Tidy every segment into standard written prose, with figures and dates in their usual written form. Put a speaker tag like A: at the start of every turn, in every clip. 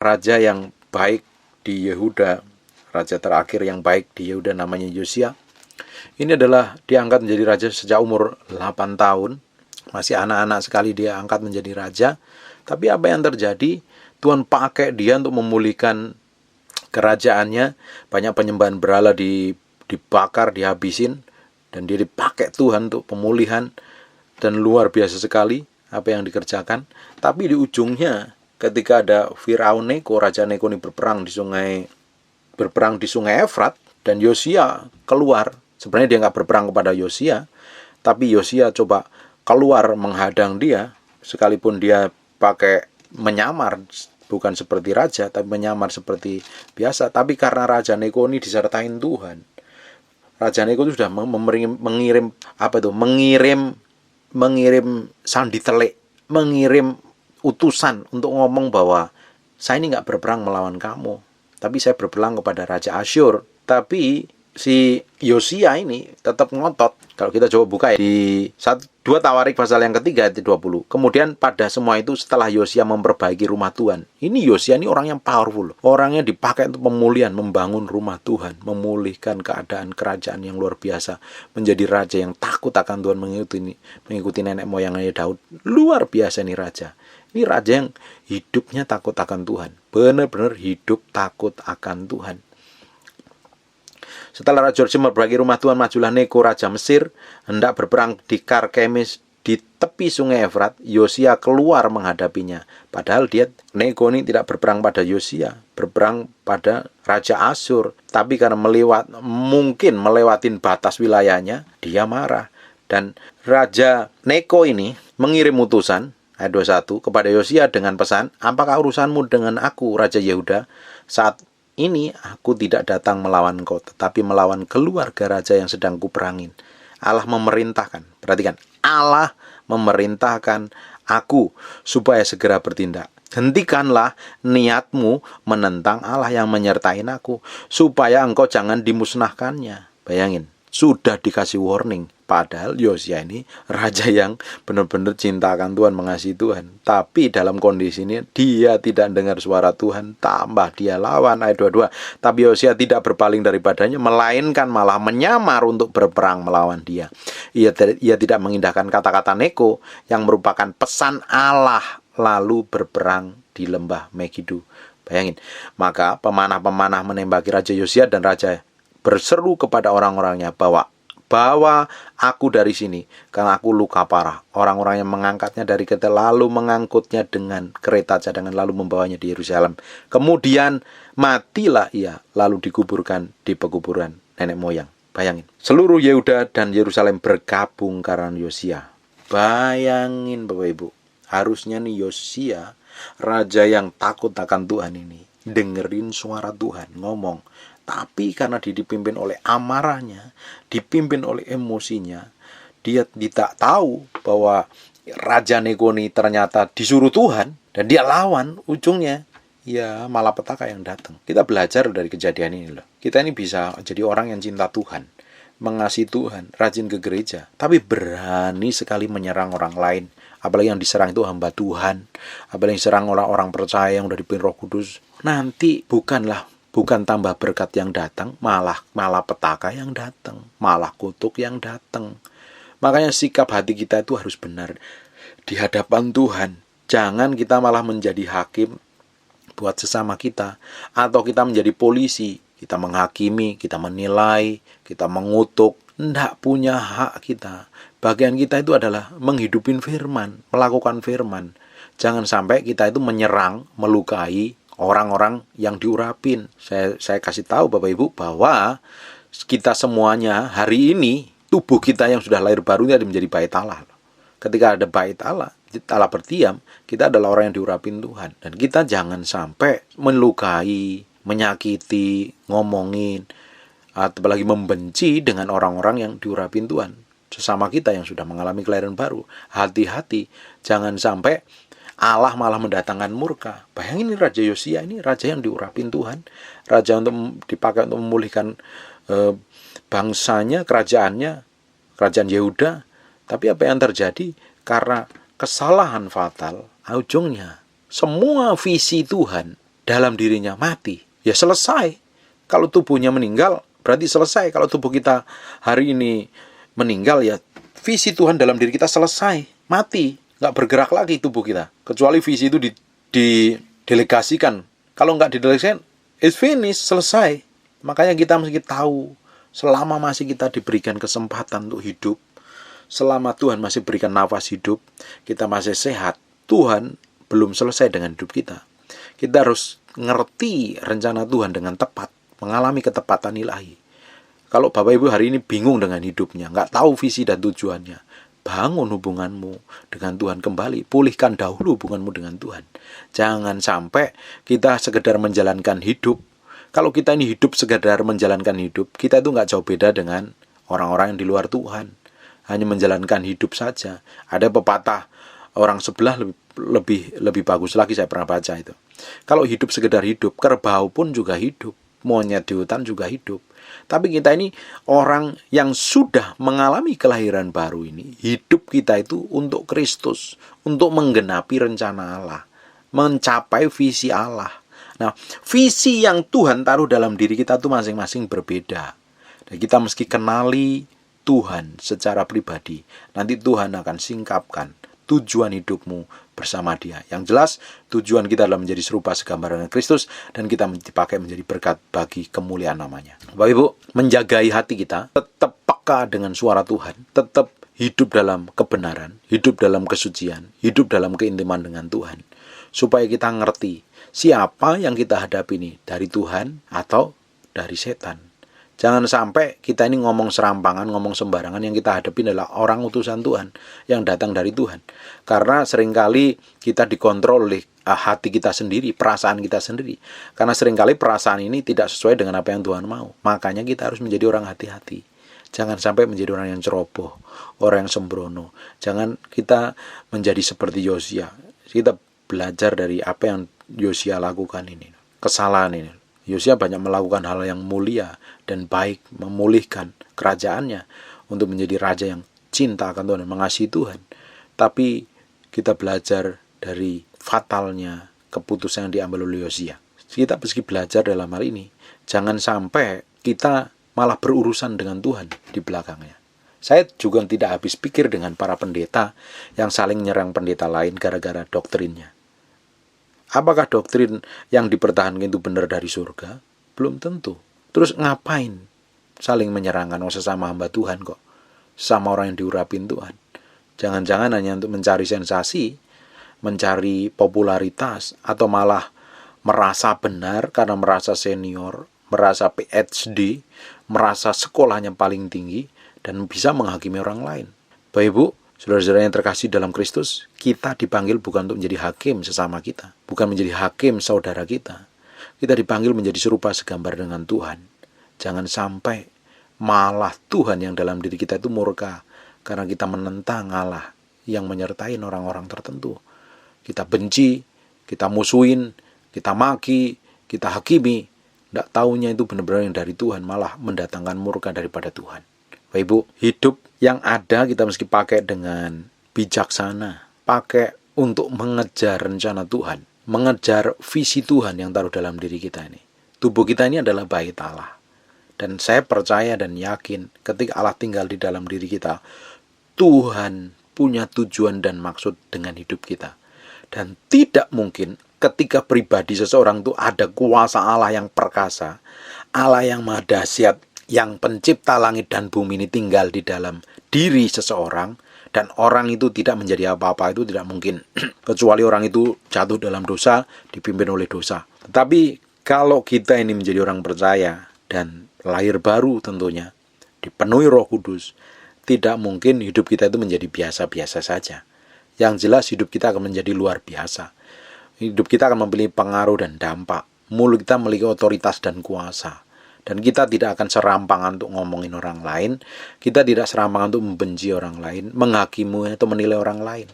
A: raja yang baik di Yehuda, raja terakhir yang baik di Yehuda namanya Yosia. Ini adalah diangkat menjadi raja sejak umur 8 tahun. Masih anak-anak sekali dia angkat menjadi raja. Tapi apa yang terjadi? Tuhan pakai dia untuk memulihkan kerajaannya. Banyak penyembahan berhala dibakar, dihabisin. Dan dia dipakai Tuhan untuk pemulihan. Dan luar biasa sekali apa yang dikerjakan. Tapi di ujungnya ketika ada Firaun Neko, Raja Neko ini berperang di sungai Efrat. Dan Yosia keluar. Sebenarnya dia nggak berperang kepada Yosia. Tapi Yosia coba keluar menghadang dia. Sekalipun dia pakai menyamar, bukan seperti raja, tapi menyamar seperti biasa. Tapi karena Raja Neko ini disertain Tuhan, Raja Neko itu sudah mengirim sandi telik, mengirim utusan untuk ngomong bahwa saya ini nggak berperang melawan kamu, tapi saya berperang kepada Raja Asyur. Tapi si Yosia ini tetap ngotot. Kalau kita coba buka di 2 Tawarik pasal yang ketiga ayat 20. Kemudian pada semua itu setelah Yosia memperbaiki rumah Tuhan. Ini Yosia ini orang yang powerful. Orangnya dipakai untuk pemulihan, membangun rumah Tuhan, memulihkan keadaan kerajaan yang luar biasa, menjadi raja yang takut akan Tuhan, mengikuti nenek moyangnya Daud. Luar biasa nih raja. Ini raja yang hidupnya takut akan Tuhan. Benar-benar hidup takut akan Tuhan. Setelah Raja Yosia memperbaiki rumah Tuhan, majulah Neko Raja Mesir hendak berperang di Karkemis di tepi sungai Efrat. Yosia keluar menghadapinya. Padahal Neko ini tidak berperang pada Yosia, berperang pada Raja Asyur. Tapi karena mungkin melewatin batas wilayahnya, dia marah. Dan Raja Neko ini mengirim utusan ayat 21 kepada Yosia dengan pesan, apakah urusanmu dengan aku, Raja Yehuda? Saat ini aku tidak datang melawan engkau, tetapi melawan keluarga raja yang sedang kuperangin. Allah memerintahkan, perhatikan, Allah memerintahkan aku supaya segera bertindak. Hentikanlah niatmu menentang Allah yang menyertai aku, supaya engkau jangan dimusnahkannya. Bayangin, sudah dikasih warning. Padahal Yosia ini raja yang benar-benar cinta akan Tuhan, mengasihi Tuhan. Tapi dalam kondisi ini dia tidak dengar suara Tuhan, tambah dia lawan. Ayat 22. Tapi Yosia tidak berpaling daripadanya, melainkan malah menyamar untuk berperang melawan dia. Ia tidak mengindahkan kata-kata Neko yang merupakan pesan Allah, lalu berperang di lembah Megido. Bayangin, maka pemanah-pemanah menembaki Raja Yosia, dan raja berseru kepada orang-orangnya, bawa aku dari sini, karena aku luka parah. Orang-orang yang mengangkatnya dari kereta lalu mengangkutnya dengan kereta cadangan, lalu membawanya di Yerusalem. Kemudian matilah ia, lalu dikuburkan di pekuburan nenek moyang. Bayangin, seluruh Yehuda dan Yerusalem bergabung karena Yosia. Bayangin Bapak Ibu, harusnya nih Yosia, raja yang takut akan Tuhan ini, dengerin suara Tuhan ngomong. Tapi karena dia dipimpin oleh amarahnya, dipimpin oleh emosinya, dia tidak tahu bahwa Raja Neko ini ternyata disuruh Tuhan, dan dia lawan. Ujungnya ya malapetaka yang datang. Kita belajar dari kejadian ini loh. Kita ini bisa jadi orang yang cinta Tuhan, mengasihi Tuhan, rajin ke gereja, tapi berani sekali menyerang orang lain. Apalagi yang diserang itu hamba Tuhan, apalagi yang diserang orang-orang percaya yang udah dipimpin Roh Kudus. Nanti bukan tambah berkat yang datang, malah petaka yang datang, malah kutuk yang datang. Makanya sikap hati kita itu harus benar di hadapan Tuhan. Jangan kita malah menjadi hakim buat sesama kita, atau kita menjadi polisi, kita menghakimi, kita menilai, kita mengutuk. Tidak punya hak kita. Bagian kita itu adalah menghidupin firman, melakukan firman. Jangan sampai kita itu menyerang, melukai orang-orang yang diurapin. Saya kasih tahu Bapak Ibu bahwa kita semuanya hari ini, tubuh kita yang sudah lahir baru ini ada menjadi bait Allah. Ketika ada bait Allah, Allah berdiam, kita adalah orang yang diurapin Tuhan. Dan kita jangan sampai melukai, menyakiti, ngomongin, apalagi membenci dengan orang-orang yang diurapin Tuhan. Sesama kita yang sudah mengalami kelahiran baru. Hati-hati, jangan sampai Allah malah mendatangkan murka. Bayangin ini Raja Yosia, ini raja yang diurapin Tuhan, raja untuk dipakai untuk memulihkan bangsanya, kerajaan Yehuda. Tapi apa yang terjadi? Karena kesalahan fatal, ujungnya semua visi Tuhan dalam dirinya mati, ya selesai. Kalau tubuhnya meninggal, berarti selesai. Kalau tubuh kita hari ini meninggal, ya visi Tuhan dalam diri kita selesai, mati, nggak bergerak lagi tubuh kita. Kecuali visi itu didelegasikan. Kalau nggak didelegasikan, it's finished, selesai. Makanya kita mesti tahu, selama masih kita diberikan kesempatan untuk hidup, selama Tuhan masih berikan nafas hidup, kita masih sehat, Tuhan belum selesai dengan hidup kita. Kita harus ngerti rencana Tuhan dengan tepat, mengalami ketepatan ilahi. Kalau Bapak Ibu hari ini bingung dengan hidupnya, nggak tahu visi dan tujuannya, bangun hubunganmu dengan Tuhan kembali. Pulihkan dahulu hubunganmu dengan Tuhan. Jangan sampai kita sekedar menjalankan hidup. Kalau kita ini hidup sekedar menjalankan hidup, kita itu nggak jauh beda dengan orang-orang yang di luar Tuhan. Hanya menjalankan hidup saja. Ada pepatah orang sebelah lebih bagus lagi, saya pernah baca itu. Kalau hidup sekedar hidup, kerbau pun juga hidup, monyet di hutan juga hidup. Tapi kita ini orang yang sudah mengalami kelahiran baru ini, hidup kita itu untuk Kristus, untuk menggenapi rencana Allah, mencapai visi Allah. Nah, visi yang Tuhan taruh dalam diri kita itu masing-masing berbeda. Dan kita mesti kenali Tuhan secara pribadi. Nanti Tuhan akan singkapkan tujuan hidupmu bersama Dia. Yang jelas, tujuan kita adalah menjadi serupa segambar dengan Kristus, dan kita dipakai menjadi berkat bagi kemuliaan namanya. Bapak Ibu, menjagai hati kita, tetap peka dengan suara Tuhan, tetap hidup dalam kebenaran, hidup dalam kesucian, hidup dalam keintiman dengan Tuhan. Supaya kita ngerti siapa yang kita hadapi ini, dari Tuhan atau dari setan. Jangan sampai kita ini ngomong serampangan, ngomong sembarangan. Yang kita hadapi adalah orang utusan Tuhan yang datang dari Tuhan. Karena seringkali kita dikontrol oleh hati kita sendiri, perasaan kita sendiri. Karena seringkali perasaan ini tidak sesuai dengan apa yang Tuhan mau. Makanya kita harus menjadi orang hati-hati. Jangan sampai menjadi orang yang ceroboh, orang yang sembrono. Jangan kita menjadi seperti Yosia. Kita belajar dari apa yang Yosia lakukan ini, kesalahan ini. Yosia banyak melakukan hal yang mulia dan baik, memulihkan kerajaannya untuk menjadi raja yang cinta akan Tuhan dan mengasihi Tuhan. Tapi kita belajar dari fatalnya keputusan yang diambil oleh Yosia. Kita mesti belajar dalam hal ini. Jangan sampai kita malah berurusan dengan Tuhan di belakangnya. Saya juga tidak habis pikir dengan para pendeta yang saling nyerang pendeta lain gara-gara doktrinnya. Apakah doktrin yang dipertahankan itu benar dari surga? Belum tentu. Terus ngapain saling menyerangkan sesama hamba Tuhan kok? Sama orang yang diurapin Tuhan. Jangan-jangan hanya untuk mencari sensasi, mencari popularitas, atau malah merasa benar karena merasa senior, merasa PhD, merasa sekolahnya paling tinggi, dan bisa menghakimi orang lain. Bapak Ibu, saudara-saudara yang terkasih dalam Kristus, kita dipanggil bukan untuk menjadi hakim sesama kita, bukan menjadi hakim saudara kita. Kita dipanggil menjadi serupa segambar dengan Tuhan. Jangan sampai malah Tuhan yang dalam diri kita itu murka karena kita menentang Allah yang menyertai orang-orang tertentu. Kita benci, kita musuhin, kita maki, kita hakimi. Tidak taunya itu benar-benar yang dari Tuhan, malah mendatangkan murka daripada Tuhan. Bapak Ibu, hidup yang ada kita mesti pakai dengan bijaksana, pakai untuk mengejar rencana Tuhan, mengejar visi Tuhan yang taruh dalam diri kita ini. Tubuh kita ini adalah bait Allah. Dan saya percaya dan yakin ketika Allah tinggal di dalam diri kita, Tuhan punya tujuan dan maksud dengan hidup kita. Dan tidak mungkin ketika pribadi seseorang itu ada kuasa Allah yang perkasa, Allah yang maha dahsyat, yang pencipta langit dan bumi ini tinggal di dalam diri seseorang, dan orang itu tidak menjadi apa-apa, itu tidak mungkin. Kecuali orang itu jatuh dalam dosa, dipimpin oleh dosa. Tetapi kalau kita ini menjadi orang percaya dan lahir baru tentunya, dipenuhi Roh Kudus, tidak mungkin hidup kita itu menjadi biasa-biasa saja. Yang jelas hidup kita akan menjadi luar biasa. Hidup kita akan memiliki pengaruh dan dampak. Mulut kita memiliki otoritas dan kuasa. Dan kita tidak akan serampangan untuk ngomongin orang lain. Kita tidak serampangan untuk membenci orang lain, menghakimi atau menilai orang lain.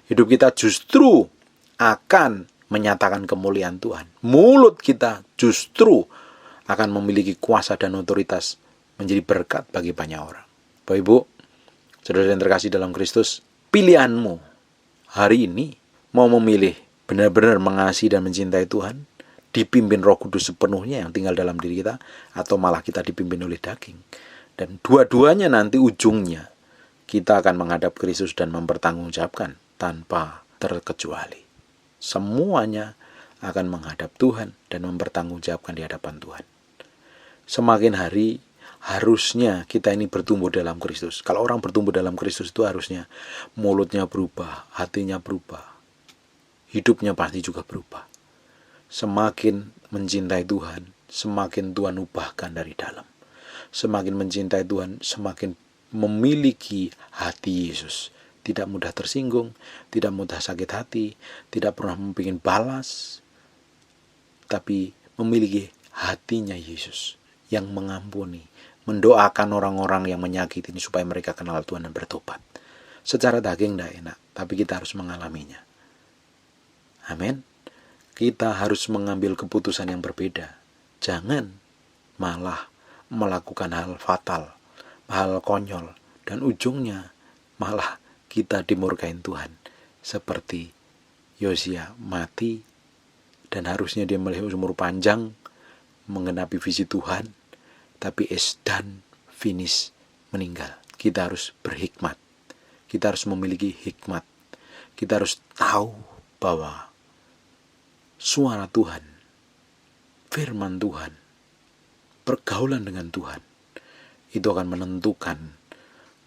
A: Hidup kita justru akan menyatakan kemuliaan Tuhan. Mulut kita justru akan memiliki kuasa dan otoritas menjadi berkat bagi banyak orang. Bapak Ibu, saudara yang terkasih dalam Kristus, pilihanmu hari ini mau memilih benar-benar mengasihi dan mencintai Tuhan dipimpin Roh Kudus sepenuhnya yang tinggal dalam diri kita, atau malah kita dipimpin oleh daging. Dan dua-duanya nanti ujungnya kita akan menghadap Kristus dan mempertanggungjawabkan tanpa terkecuali. Semuanya akan menghadap Tuhan dan mempertanggungjawabkan di hadapan Tuhan. Semakin hari harusnya kita ini bertumbuh dalam Kristus. Kalau orang bertumbuh dalam Kristus itu harusnya mulutnya berubah, hatinya berubah, hidupnya pasti juga berubah. Semakin mencintai Tuhan, semakin Tuhan ubahkan dari dalam. Semakin mencintai Tuhan, semakin memiliki hati Yesus. Tidak mudah tersinggung, tidak mudah sakit hati, tidak pernah membuat balas, tapi memiliki hatinya Yesus yang mengampuni, mendoakan orang-orang yang menyakiti ini supaya mereka kenal Tuhan dan bertobat. Secara daging tidak enak, tapi kita harus mengalaminya. Amin. Kita harus mengambil keputusan yang berbeda. Jangan malah melakukan hal fatal, hal konyol, dan ujungnya malah kita dimurkain Tuhan. Seperti Yosia mati, dan harusnya dia melihat umur panjang, menggenapi visi Tuhan, tapi dan finish meninggal. Kita harus berhikmat. Kita harus memiliki hikmat. Kita harus tahu bahwa suara Tuhan, firman Tuhan, pergaulan dengan Tuhan, itu akan menentukan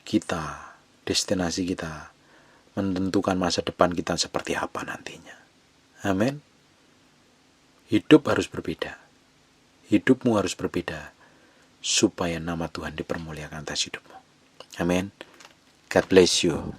A: kita, destinasi kita, menentukan masa depan kita seperti apa nantinya. Amin. Hidup harus berbeda. Hidupmu harus berbeda supaya nama Tuhan dipermuliakan atas hidupmu. Amin. God bless you.